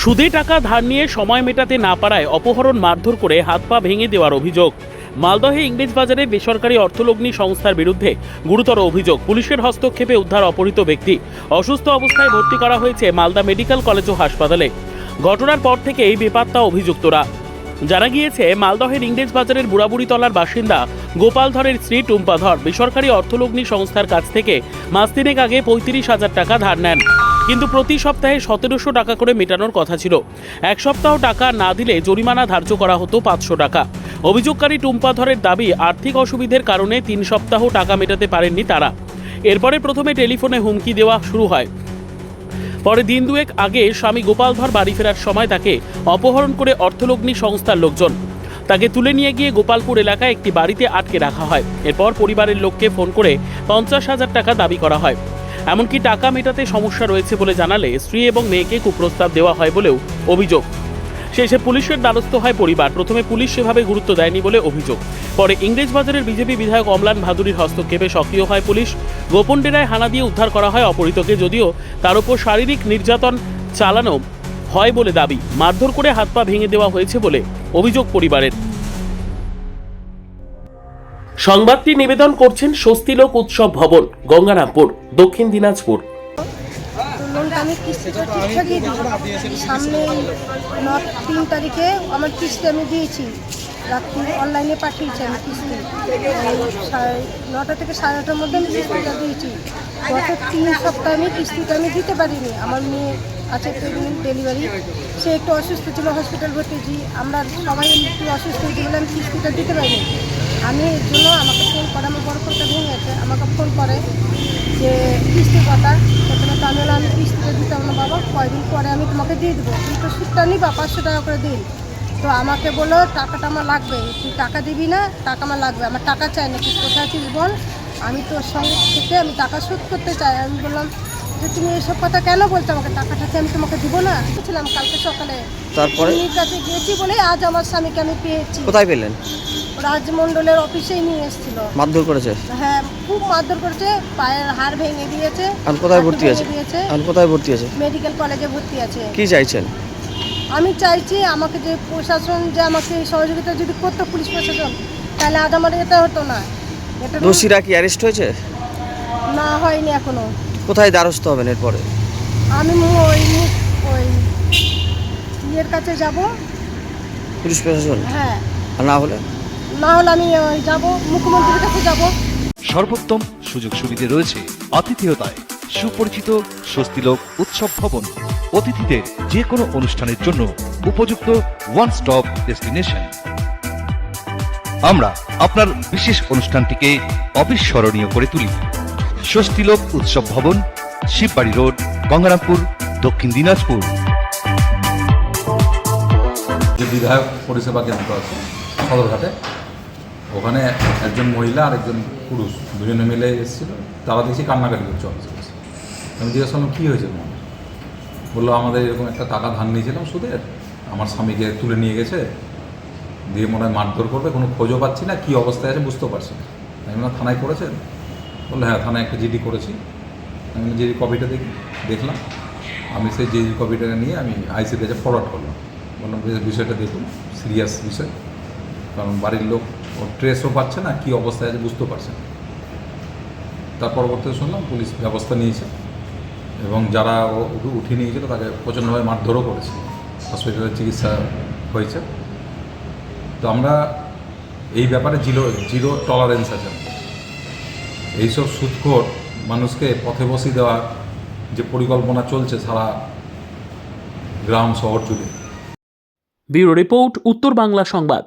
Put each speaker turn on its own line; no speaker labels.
সুদে টাকা ধার নিয়ে সময় মেটাতে না পারায় অপহরণ, মারধর করে হাত পা ভেঙে দেওয়ার অভিযোগ। মালদহে ইংরেজবাজারে বেসরকারি অর্থলগ্নি সংস্থার বিরুদ্ধে গুরুতর অভিযোগ। পুলিশের হস্তক্ষেপে উদ্ধার অপহৃত ব্যক্তি। অসুস্থ অবস্থায় ভর্তি করা হয়েছে মালদা মেডিকেল কলেজ ও হাসপাতালে। ঘটনার পর থেকেই বেপাত্তা অভিযুক্তরা। জানা গিয়েছে, মালদহের ইংরেজবাজারের বুড়াবুড়িতলার বাসিন্দা গোপাল ধরের স্ত্রী টুম্পা ধর বেসরকারি অর্থলগ্নি সংস্থার কাছ থেকে মাস তিনেক আগে 35,000 টাকা ধার নেন। কিন্তু প্রতি সপ্তাহে 1700 টাকা করে মেটানোর কথা ছিল। এক সপ্তাহ টাকা না দিলে জরিমানা ধার্য করা হতো 500 টাকা। অভিযোগকারী টুম্পা ধরের দাবি, আর্থিক অসুবিধার কারণে 3 সপ্তাহ টাকা মেটাতে পারেননি তারা। এরপরে প্রথমে টেলিফোনে হুমকি দেওয়া শুরু হয়। পরে দিন দুয়েক আগে স্বামী গোপাল ধর বাড়ি ফেরার সময় তাকে অপহরণ করে অর্থলগ্নি সংস্থার লোকজন। তাকে তুলে নিয়ে গিয়ে গোপালপুর এলাকায় একটি বাড়িতে আটকে রাখা হয়। এরপর পরিবারের লোককে ফোন করে 50,000 টাকা দাবি করা হয়। এমনকি টাকা মেটাতে সমস্যা রয়েছে বলে জানালে স্ত্রী এবং মেয়েকে কুপ্রস্তাব দেওয়া হয় বলেও অভিযোগ। শেষে পুলিশের দ্বারস্থ হয় পরিবার। প্রথমে পুলিশ সেভাবে গুরুত্ব দেয়নি বলে অভিযোগ। পরে ইংরেজবাজারের বিজেপি বিধায়ক অম্লান ভাদুরীর হস্তক্ষেপে সক্রিয় হয় পুলিশ। গোপন ডেরায় হানা দিয়ে উদ্ধার করা হয় অপহৃতকে, যদিও তার উপর শারীরিক নির্যাতন চালানো হয় বলে দাবি। মারধর করে হাত পা ভেঙে দেওয়া হয়েছে বলে অভিযোগ পরিবারের। সংবাদটি নিবেদন করছেন স্বস্তিলোক উৎসব ভবন, গঙ্গারামপুর, দক্ষিণ দিনাজপুর।
লোনটা আমি কিস্তিটা ঠিকঠাকই দিই। সামনে 3 তারিখে আমার কিস্তি আমি দিয়েছি। রাত্রি অনলাইনে পাঠিয়েছি আমি কিস্তি। 9টা থেকে 8:30টার মধ্যে আমি কিস্তিটা দিয়েছি। গত 3 সপ্তাহ আমি কিস্তিটা আমি দিতে পারিনি। আমার মেয়ে আছে প্রেগনেন্ট, ডেলিভারি, সে একটু অসুস্থ ছিল, হসপিটাল ভর্তি হয়েছি। আমরা সবাই একটু অসুস্থ হয়েছি বলে আমি কিস্তিটা দিতে পারিনি। আমি এর জন্য আমাকে ফোন করে, আমার বড় ফোনটা ভেঙে গেছে, আমাকে ফোন করে যে কিস্তির কথা। প্রথমে তো আমি বললাম আমি কিস্তিটা দিতে হবে না বাবা, কয়দিন পরে আমি তোমাকে দিয়ে দেবো, কিন্তু সুদটা নিবা 500 টাকা করে দিন। তো আমাকে বললো টাকাটা আমার লাগবে, তুই টাকা দিবি না, টাকা আমার লাগবে, আমার টাকা চাই না, তুই কোথায় আছিস বল, আমি তোর সঙ্গে থেকে আমি টাকা শোধ করতে চাই। আমি বললাম যে তুমি এসব কথা কেন বলছো আমাকে, টাকাটা কি আমি তোমাকে দিব না? বলছিলাম কালকে সকালে
তারপরে
কাছে গিয়েছি বলে আজ আমার স্বামীকে আমি পেয়েছি।
কোথায় পেলেন?
রাজমণ্ডলের অফিসেই নিয়ে এসেছিল।
মারধর করেছে?
হ্যাঁ, খুব মারধর করেছে, পায়ের হাড় ভেঙে দিয়েছে।
আর কোথায় ভর্তি আছে? আর কোথায় ভর্তি আছে?
মেডিকেল কলেজে ভর্তি আছে।
কি চাইছেন?
আমি চাইছি আমাকে যে প্রশাসন যে আমাকে সহযোগিতা যদি করতো, পুলিশ প্রশাসন, তাহলে আজ আমার এটা হতো না। এটা
দোষীরা কি অ্যারেস্ট হয়েছে?
না, হয়নি এখনো।
কোথায় দ্বারস্থ হবেন এরপরে?
আমি ওই ইয়ের কাছে যাব,
পুলিশ প্রশাসন।
হ্যাঁ,
আর না হলে
আমি যাব মুখ্যমন্ত্রীর কাছে যাব।
সর্বোত্তম সুযোগ সুবিধে রয়েছে আতিথেয়তায়। সুপরিচিত স্বস্তিলোক উৎসব ভবন, অতিথিদের যে কোনো অনুষ্ঠানের জন্য উপযুক্ত ওয়ান স্টপ ডেস্টিনেশন। আমরা আপনার বিশেষ অনুষ্ঠানটিকে অবিস্মরণীয় করে তুলি। স্বস্তিলোক উৎসব ভবন, শিববাড়ি রোড, গঙ্গারামপুর, দক্ষিণ দিনাজপুর।
যে বিধায়ক পরিষেবা কেন্দ্র আছে সদরঘাটে, ওখানে একজন মহিলা আর একজন পুরুষ দুজনে মিলে এসেছিল। তারা দেখছি কান্নাকাটি করছে অফিসে। আমি জিজ্ঞেস করলাম কী হয়েছে মনে? বললো আমাদের এরকম একটা টাকা ধার নিয়েছিলাম সুদের, আমার স্বামীকে তুলে নিয়ে গেছে, দিয়ে মনে হয় মারধর করবে, কোনো খোঁজও পাচ্ছি না, কী অবস্থায় আছে বুঝতেও পারছি না। আমি বললাম থানায় করেছেন? বললো হ্যাঁ, থানায় একটা জিডি করেছি। আমি জিডি কপিটা দেখলাম। আমি সেই জিডি কপিটা নিয়ে আমি আইসির কাছে ফরওয়ার্ড করলাম। বললাম বিষয়টা দেখুন, সিরিয়াস বিষয়, কারণ বাড়ির লোক ওর ট্রেসও পাচ্ছে না, কী অবস্থায় আছে বুঝতেও পারছে না। তার পরবর্তীতে শুনলাম পুলিশ ব্যবস্থা নিয়েছে এবং যারা উঠিয়ে নিয়েছিল তাকে প্রচণ্ডভাবে মারধরও করেছে, হসপিটালে চিকিৎসা হয়েছে। তো আমরা এই ব্যাপারে জিরো টলারেন্স আছে। এইসব সুদখোর মানুষকে পথে বসিয়ে দেওয়ার যে পরিকল্পনা চলছে সারা গ্রাম শহর জুড়ে।
ব্যুরো রিপোর্ট, উত্তর বাংলা সংবাদ।